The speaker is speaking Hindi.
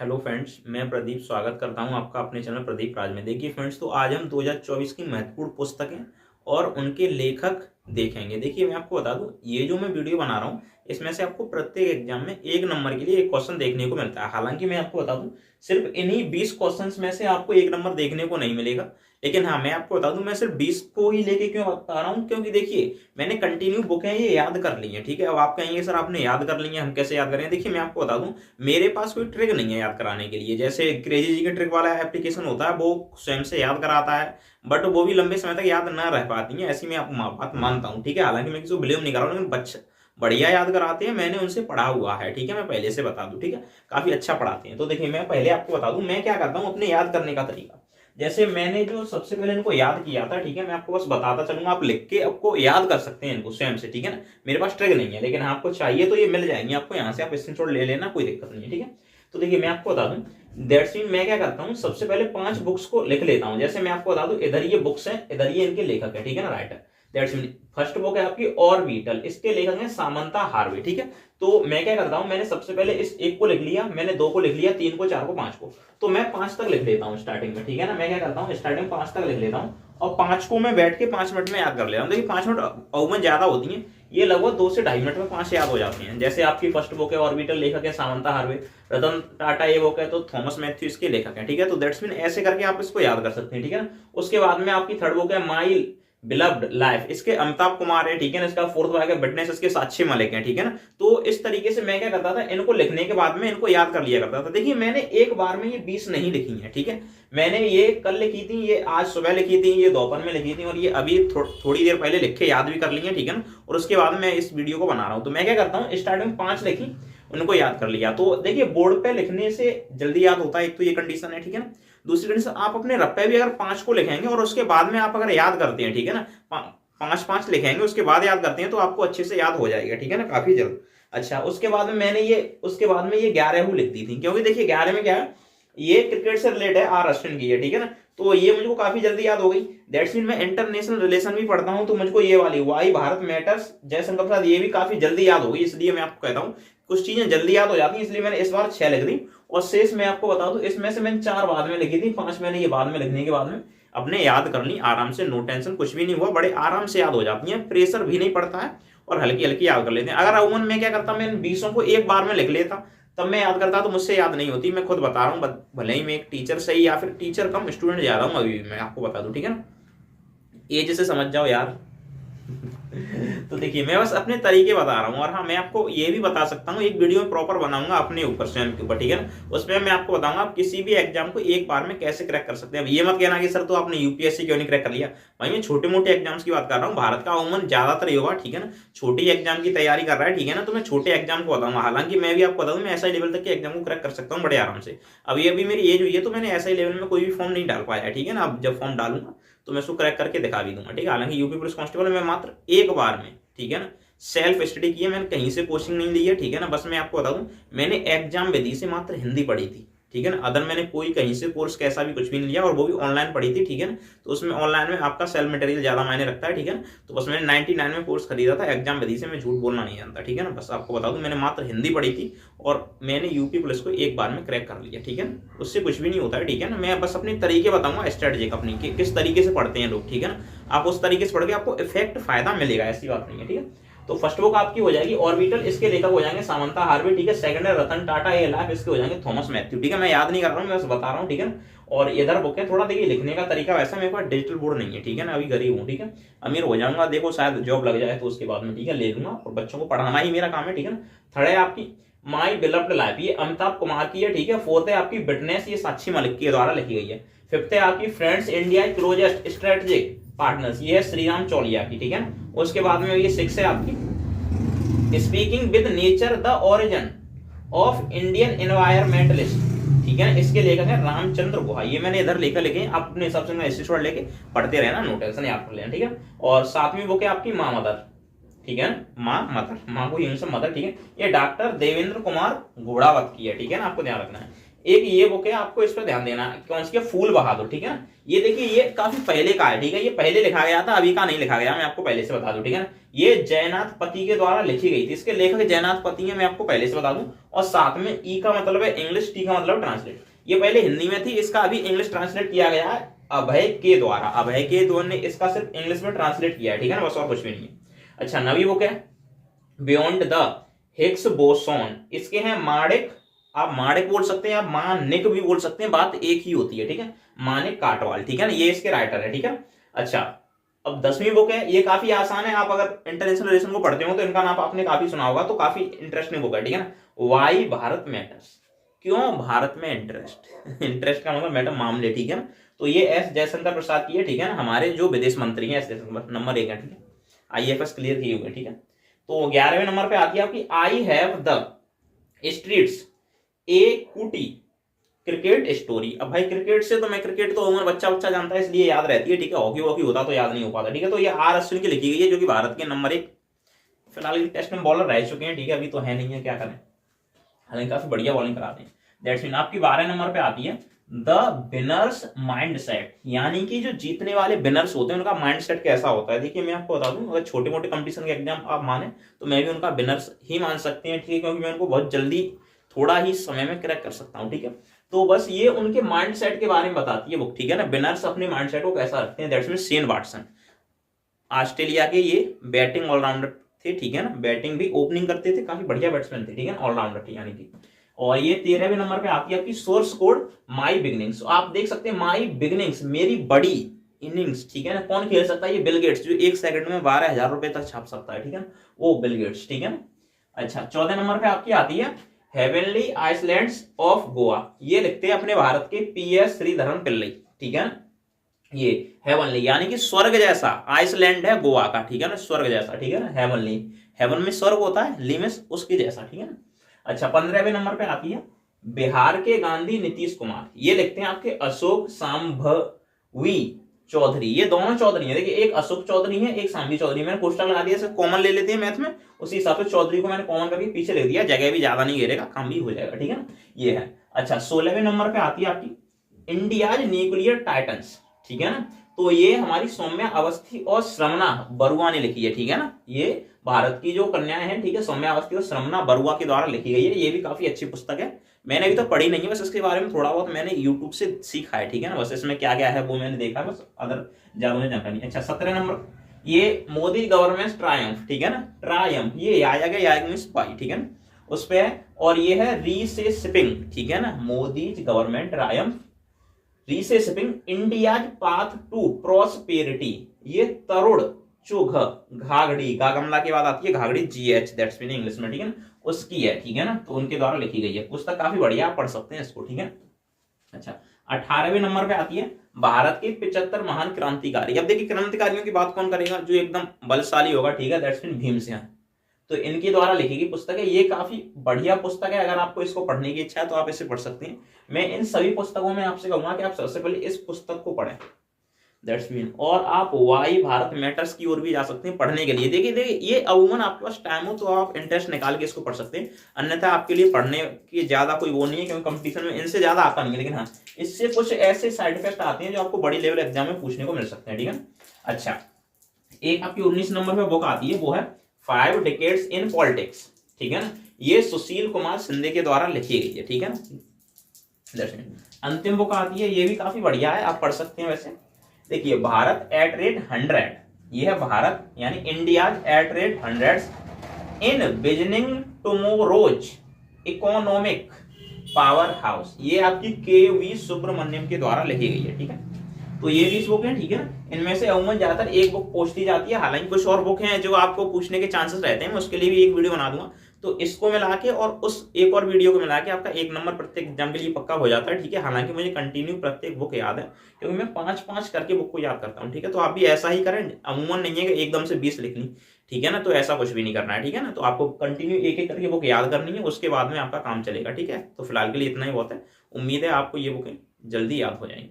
हेलो फ्रेंड्स, मैं प्रदीप स्वागत करता हूं आपका अपने चैनल प्रदीप राज में। देखिए फ्रेंड्स, तो आज हम 2024 की महत्वपूर्ण पुस्तकें और उनके लेखक देखेंगे। देखिए मैं आपको बता दूं, ये जो मैं वीडियो बना रहा हूं इसमें से आपको प्रत्येक एग्जाम में एक नंबर के लिए एक क्वेश्चन देखने को मिलता है। हालांकि मैं आपको बता दूं, सिर्फ इन्हीं 20 क्वेश्चंस में से आपको एक नंबर देखने को नहीं मिलेगा। लेकिन हाँ, मैं आपको बता दूं, मैं सिर्फ 20 को ही लेके क्यों बता रहा हूँ, क्योंकि देखिए मैंने कंटिन्यू बुकें ये याद कर ली हैं। ठीक है, अब आप कहेंगे सर आपने याद कर ली हैं, हम कैसे याद करें। देखिए मैं आपको बता दूं, मेरे पास कोई ट्रिक नहीं है याद कराने के लिए। जैसे क्रेजी जी के ट्रिक वाला एप्लीकेशन होता है, वो स्वयं से याद कराता है, बट वो भी लंबे समय तक याद न रह पाती है। ऐसी मैं आपको बात मानता हूँ। ठीक है, हालांकि मैं किसी को ब्लेम नहीं कर रहा हूँ, लेकिन बच्चे बढ़िया याद कराते हैं, मैंने उनसे पढ़ा हुआ है। ठीक है, मैं पहले से बता दूं, ठीक है, काफी अच्छा पढ़ाते हैं। तो देखिए मैं पहले आपको बता दूं मैं क्या करता हूँ अपने याद करने का तरीका। जैसे मैंने जो सबसे पहले इनको याद किया था, ठीक है, मैं आपको बस बताता चलूंगा, आप लिख के आपको याद कर सकते हैं इनको स्वयं से। ठीक है ना, मेरे पास ट्रिक नहीं है, लेकिन आपको चाहिए तो ये मिल जाएंगे आपको, यहाँ से आप स्क्रीनशॉट ले लेना, कोई दिक्कत नहीं है। ठीक है, तो देखिए मैं आपको बता दूं, दैट्स मीन मैं क्या करता हूँ, सबसे पहले 5 बुक्स को लिख लेता हूँ। जैसे मैं आपको बता दूं, इधर ये बुक्स हैं, इधर ये इनके लेखक है। ठीक है ना, writer. That's mean first book है आपकी ऑर्बिटल, इसके लेखक हैं सामंता हार्वे। ठीक है, तो मैं क्या करता हूं, मैंने सबसे पहले इस एक को लिख लिया, मैंने 2 को लिख लिया, 3 को, 4 को, 5 को, तो मैं 5 तक लिख लेता हूँ स्टार्टिंग में। ठीक है ना, मैं क्या करता हूँ स्टार्टिंग में 5 तक लिख लेता हूँ, और 5 को मैं बैठ के 5 मिनट में याद कर लेता हूँ। देखिए 5 मिनट अवमन ज्यादा होती है, ये लगभग 2 से 2.5 मिनट में 5 याद हो जाते हैं। जैसे आपकी फर्स्ट बुक है ऑर्बिटल, लेखक है सामंता हार्वे, रतन टाटा ये बुक है तो थॉमस मैथ्यू इसके लेखक है। ठीक है, तो दैट्स मीन ऐसे करके आप इसको याद कर सकते हैं। ठीक है ना, उसके बाद में आपकी थर्ड बुक है माई बिलव्ड लाइफ, इसके अमिताभ कुमार है। ठीक है ना, इसका फोर्थ भाग है विटनेस, इसके साक्षी मलिक है। ठीक है ना, तो इस तरीके से मैं क्या करता था, इनको लिखने के बाद में इनको याद कर लिया करता था। देखिए मैंने एक बार में ये 20 नहीं लिखी है। ठीक है, मैंने ये कल लिखी थी, ये आज सुबह लिखी थी, ये दोपहर में लिखी थी, और ये अभी थोड़ी देर पहले लिख के याद भी कर ली है। ठीक है ना, और उसके बाद मैं इस वीडियो को बना रहा हूं। तो मैं क्या करता हूँ, स्टार्टिंग में 5 लिखी, उनको याद कर लिया। तो देखिए बोर्ड पे लिखने से जल्दी याद होता है, एक तो ये कंडीशन है। ठीक है ना, दूसरी कंडीशन, आप अपने रप्पे भी अगर 5 को लिखेंगे और उसके बाद में आप अगर याद करते हैं, ठीक है ना, 5 लिखेंगे उसके बाद याद करते हैं, तो आपको अच्छे से याद हो जाएगा। ठीक है ना, काफी जल्द। अच्छा, उसके बाद में मैंने ये उसके बाद में ये 11 लिख दी थी, क्योंकि देखिए 11 में क्या है, ये क्रिकेट से रिलेटेड है, आर अश्विन की है। ठीक है ना, तो ये मुझको काफी जल्दी याद हो गई। दैट्स मीन मैं इंटरनेशनल रिलेशन भी पढ़ता हूं, तो मुझको ये वाली वाई भारत मैटर्स जयशंकर प्रसाद, ये भी काफी जल्दी याद हो गई। इसलिए मैं आपको कहता हूँ कुछ चीजें जल्दी याद हो जाती हैं, इसलिए मैंने इस बार 6 लिख दी। और शेष मैं आपको बता दूं, इसमें से मैंने 4 बाद में लिखी थी, 5 मैंने ये बाद में लिखने के बाद में अपने याद कर ली आराम से, नो टेंशन, कुछ भी नहीं हुआ, बड़े आराम से याद हो जाती हैं, प्रेशर भी नहीं पड़ता है, और हल्की हल्की याद कर लेते हैं। अगर अमूमन मैं क्या करता, मैं 20 को एक बार में लिख लेता, तब मैं याद करता, तो मुझसे याद नहीं होती। मैं खुद बता रहा हूँ, भले ही मैं एक टीचर सही या फिर टीचर कम स्टूडेंट जा रहा हूँ अभी भी, मैं आपको बता दूं। ठीक है ना, ये जैसे समझ जाओ यार। तो देखिए मैं बस अपने तरीके बता रहा हूँ, और हाँ मैं आपको ये भी बता सकता हूँ, एक वीडियो में प्रॉपर बनाऊंगा अपने ऊपर, स्वयं के ऊपर। ठीक है ना, उसमें मैं आपको बताऊंगा आप किसी भी एग्जाम को एक बार में कैसे क्रैक कर सकते हैं। अब ये मत कहना कि सर तो आपने यूपीएससी क्यों नहीं क्रैक कर लिया। भाई मैं छोटे मोटे एग्जाम्स की बात कर रहा हूँ, भारत का अमूमन ज्यादातर युवा, ठीक है ना, छोटी एग्जाम की तैयारी कर रहा है। ठीक है ना, तो मैं छोटे एग्जाम को बताऊंगा। हालांकि मैं भी आपको बता दूं, मैं एसआई लेवल तक के एग्जाम को क्रैक कर सकता हूँ बड़े आराम से। अब ये भी मेरी एज हुई है, तो मैंने एसआई लेवल में कोई भी फॉर्म नहीं डाल पाया है। ठीक है ना, अब जब फॉर्म डालूंगा तो मैं उसको क्रैक करके दिखा भी दूंगा। ठीक है, हालांकि यूपी पुलिस कांस्टेबल में मात्र एक बार में, ठीक है ना, सेल्फ स्टडी की है, मैंने कहीं से कोचिंग नहीं ली है। ठीक है ना, बस मैं आपको बता दूं, मैंने एग्जाम विधि से मात्र हिंदी पढ़ी थी। ठीक है ना, अदर मैंने कोई कहीं से कोर्स कैसा भी कुछ भी नहीं लिया, और वो भी ऑनलाइन पढ़ी थी। ठीक है ना, तो उसमें ऑनलाइन में आपका सेल्फ मटेरियल ज्यादा मायने रखता है। ठीक है ना, तो बस मैंने 99 में कोर्स खरीदा था एग्जाम विधि से, मैं झूठ बोलना नहीं जानता। ठीक है ना, बस आपको बता दूं, मैंने मात्र हिंदी पढ़ी थी, और मैंने यूपी पुलिस को एक बार में क्रैक कर लिया। ठीक है ना, उससे कुछ भी नहीं होता है। ठीक है ना, मैं बस अपने तरीके बताऊंगा, स्ट्रेटेजी अपनी किस तरीके से पढ़ते हैं लोग। ठीक है ना, आप उस तरीके से पढ़ के आपको इफेक्ट फायदा मिलेगा, ऐसी बात नहीं है। ठीक है, तो फर्स्ट बुक आपकी हो जाएगी ऑर्बिटल, इसके लेखक हो जाएंगे सामंता हार्वे। ठीक है, सेकंड है रतन टाटा ए लाइफ, इसके हो जाएंगे थॉमस मैथ्यू। ठीक है, मैं याद नहीं कर रहा हूँ, मैं बस बता रहा हूँ। ठीक है ना, और इधर बुक है, थोड़ा देखिए लिखने का तरीका वैसा, मेरे पास डिजिटल बोर्ड नहीं है। ठीक है ना, अभी गरीब हूँ। ठीक है, अमीर हो जाऊंगा, देखो शायद जॉब लग जाए तो उसके बाद में, ठीक है, ले लूंगा, और बच्चों को पढ़ाना ही मेरा काम है। ठीक है ना, थर्ड है आपकी माई बिलव्ड लाइफ, ये अमिताभ कुमार की है। ठीक है, फोर्थ है आपकी विटनेस, ये साक्षी मलिक के द्वारा लिखी गई है। फिफ्थ है आपकी friends India closest strategic partners, ये है श्रीराम चौलिया की। ठीक है ना, उसके बाद में ये 6 है आपकी speaking with nature the origin of Indian environmentalist. ठीक है, इसके लेखक है रामचंद्र गुहा। ये मैंने इधर लेकर लिखे, आप अपने हिसाब से स्क्रीनशॉट लेके पढ़ते रहना, नोटेशन याद कर लेना। ठीक है, और 7वीं बुक है आपकी माँ मदर। ठीक है, माँ मदर, माँ को इंग्लिश में मदर। ठीक है, ये डॉक्टर देवेंद्र कुमार घोड़ावत की है। ठीक है ना, आपको ध्यान रखना है। एक ये बुक है, आपको इस पर ध्यान देना है, कौन सी है, फूल बहादुर, ठीक है ना। ये देखिए ये काफी पहले का है, ठीक है, ये पहले लिखा गया था, अभी का नहीं लिखा गया, मैं आपको पहले से बता दूं, ठीक है ना। ये जयनाथ पति के द्वारा लिखी गई थी, इसके लेखक जयनाथ पति है, मैं आपको पहले से बता दूं। और साथ में ई का मतलब है इंग्लिश, टी का मतलब ट्रांसलेट। ये पहले हिंदी में थी, इसका अभी इंग्लिश ट्रांसलेट किया गया है अभय के द्वारा। अभय के द्वारा ने इसका सिर्फ इंग्लिश में ट्रांसलेट किया है, ठीक है ना, बस और कुछ भी नहीं है। अच्छा, नवी बुक है बियॉन्ड द हिग्स बोसॉन। इसके हैं माणिक, आप माणिक बोल सकते हैं, आप मानिक भी बोल सकते हैं, बात एक ही होती है, ठीक है, मानिक काटवाल, ठीक है ना, ये इसके राइटर है, ठीक है। अच्छा, अब 10वीं बुक है, ये काफी आसान है, आप अगर इंटरनेशनल रिलेशन को पढ़ते हो तो इनका नाम आपने काफी सुना होगा, तो काफी इंटरेस्टिंग बुक है, ठीक है ना। वाई भारत मैटर्स, क्यों भारत में इंटरेस्ट इंटरेस्ट का मतलब मैटर मामले, ठीक है ना। तो ये एस जयशंकर प्रसाद की है, ठीक है ना, हमारे जो विदेश मंत्री हैं, एस जयशंकर, नंबर 1 है, ठीक है, IAFS क्लियर किए हुए, ठीक है। तो 11वें नंबर पे आती है आपकी आई हैव द स्ट्रीट्स ए कुटी क्रिकेट स्टोरी। अब भाई क्रिकेट से तो मैं, क्रिकेट तो उम्र बच्चा बच्चा जानता है इसलिए याद रहती है, ठीक है, हॉकी वॉकी होता तो याद नहीं हो पाता, ठीक है। तो ये आर अश्विन की लिखी गई है, जो कि भारत के नंबर 1 फिलहाल टेस्ट में बॉलर रह चुके हैं, ठीक है, अभी तो है नहीं है, क्या करें, हालांकि काफी बढ़िया बॉलिंग कराते हैं। दैट्स मीन आपकी 12 नंबर पे आती है द विनर्स माइंड सेट, यानी कि जो जीतने वाले विनर्स होते हैं उनका माइंड सेट कैसा होता है। देखिए मैं आपको बता दूं, अगर छोटे मोटे कंपटीशन के एग्जाम आप माने तो मैं भी उनका विनर्स ही मान सकते हैं, ठीक है, क्योंकि मैं उनको बहुत जल्दी थोड़ा ही समय में क्रैक कर सकता हूं, ठीक है। तो बस ये उनके माइंड सेट के बारे में बताती है बुक, ठीक है ना, विनर्स अपने माइंड सेट को कैसा रखते हैं। That's mean Shane Watson, Australia के ये बैटिंग ऑलराउंडर थे, ठीक है ना, बैटिंग भी ओपनिंग करते थे, काफी बढ़िया बैट्समैन थे, ठीक है, ऑलराउंडर थे यानी कि। और ये 13वें नंबर पे आती है आपकी सोर्स कोड माई बिगनिंग्स। आप देख सकते हैं माई बिगनिंग्स, मेरी बड़ी इनिंग्स, ठीक है ना, कौन खेल सकता है, ये बिल गेट्स, जो 1 सेकंड में 12,000 रुपए तक छाप सकता है, ठीक है ना, वो बिल गेट्स, ठीक है ना। अच्छा, 14 नंबर पे आपकी आती है हेवनली आइसलैंड्स ऑफ गोवा। ये लिखते हैं अपने भारत के PS श्रीधरन पिल्लई, ठीक है ना। ये हेवनली यानी कि स्वर्ग जैसा, आइसलैंड है गोवा का, ठीक है ना, स्वर्ग जैसा, ठीक है ना, हेवनली, हेवन में स्वर्ग होता है, ली में उसके जैसा, ठीक है ना। अच्छा, 15वें नंबर पे आती है बिहार के गांधी नीतीश कुमार। ये लिखते हैं आपके अशोक सांभवी चौधरी। ये दोनों चौधरी है, देखिए एक अशोक चौधरी है, एक सांभवी चौधरी। मैंने कोष्टक लगा दिया, कॉमन ले लेते हैं मैथ में, उसी हिसाब से चौधरी को मैंने कॉमन करके पीछे लिख दिया, जगह भी ज्यादा नहीं घेरेगा, काम भी हो जाएगा, ठीक है ना, ये है। अच्छा, 16वें नंबर पे आती है आपकी इंडियाज न्यूक्लियर टाइटन्स, ठीक है ना। तो ये हमारी सौम्या अवस्थी और श्रमणा बरुआ ने लिखी है, ठीक है ना, ये भारत की जो कन्याएं हैं, ठीक है, सौम्या अवस्थी और श्रमणा बरुआ के द्वारा लिखी गई है। ये भी काफी अच्छी पुस्तक है, मैंने अभी तो पढ़ी नहीं है, बस इसके बारे में थोड़ा बहुत मैंने यूट्यूब से सीखा है, ठीक है ना, बस इसमें क्या क्या है वो मैंने देखा, बस अदर ज्यादा मुझे जानकारी नहीं। अच्छा, 17 नंबर ये मोदी गवर्नमेंट ट्रायम्फ, ठीक है ना, ट्रायम्फ ये आया गया स्पाई, ठीक है ना, उस पे है। और ये है रीसेशिपिंग, ठीक है ना, Modi government triumph reshaping India's path to prosperity. ये तरुण चुघ घाघड़ी, गागमला के बाद आती है घाघड़ी GH, दैट्स मीन इंग्लिश में, ठीक है ना, उसकी है, ठीक है ना, तो उनके द्वारा लिखी गई है पुस्तक, काफी बढ़िया, आप पढ़ सकते हैं इसको, ठीक है। अच्छा, 18वें नंबर पे आती है भारत के 75 महान क्रांतिकारी। अब देखिए क्रांतिकारियों की बात कौन करेगा, जो एकदम बलशाली होगा, ठीक है, दैट्स मीन भीमसेन, तो इनके द्वारा लिखी गई पुस्तक है। ये काफी बढ़िया पुस्तक है, अगर आपको इसको पढ़ने की इच्छा है तो आप इसे पढ़ सकते हैं। मैं इन सभी पुस्तकों में आपसे कहूंगा कि आप सबसे पहले इस पुस्तक को पढ़ें, दैट्स मीन, और आप वाई भारत मैटर्स की ओर भी जा सकते हैं पढ़ने के लिए। देखिए ये अमूमन आपके पास टाइम हो तो आप इंटरेस्ट निकाल के इसको पढ़ सकते हैं, अन्यथा आपके लिए पढ़ने की ज्यादा कोई वो नहीं है, क्योंकि कंपटीशन में इनसे ज्यादा आता नहीं है, लेकिन हाँ इससे कुछ ऐसे साइड इफेक्ट आते हैं जो आपको बड़ी लेवल एग्जाम में पूछने को मिल सकते हैं, ठीक है। अच्छा, एक आपकी 19 नंबर पे बुक आती है, वो है 5 डिकेड्स इन पॉलिटिक्स, ठीक है ना, ये सुशील कुमार शिंदे के द्वारा लिखी गई है, ठीक है ना। अंतिम बुक आती है, ये भी काफी बढ़िया है, आप पढ़ सकते हैं। वैसे देखिए भारत @100, ये है भारत यानी इंडियाज @100 इन बिजनिंग टुमोरोज इकोनॉमिक पावर हाउस। ये आपकी KV सुब्रमण्यम के द्वारा लिखी गई है, ठीक है। तो ये 20 बुक हैं, ठीक है ना, इनमें से अमूमन ज्यादातर एक बुक पूछती जाती है, हालांकि कुछ और बुक हैं जो आपको पूछने के चांसेस रहते हैं, मैं उसके लिए भी एक वीडियो बना दूंगा। तो इसको मिला के और उस एक और वीडियो को मिला के आपका 1 नंबर प्रत्येक एग्जाम के लिए पक्का हो जाता है, ठीक है। हालांकि मुझे कंटिन्यू प्रत्येक बुक याद है, क्योंकि मैं 5-5 करके बुक को याद करता हूँ, ठीक है। तो आप भी ऐसा ही करें, अमूमन नहीं है कि एकदम से 20 लिख ली, ठीक है ना, तो ऐसा कुछ भी नहीं करना है, ठीक है ना। तो आपको कंटिन्यू एक करके बुक याद करनी है, उसके बाद में आपका काम चलेगा, ठीक है। तो फिलहाल के लिए इतना ही बहुत है, उम्मीद है आपको ये बुकें जल्दी याद हो जाएंगी।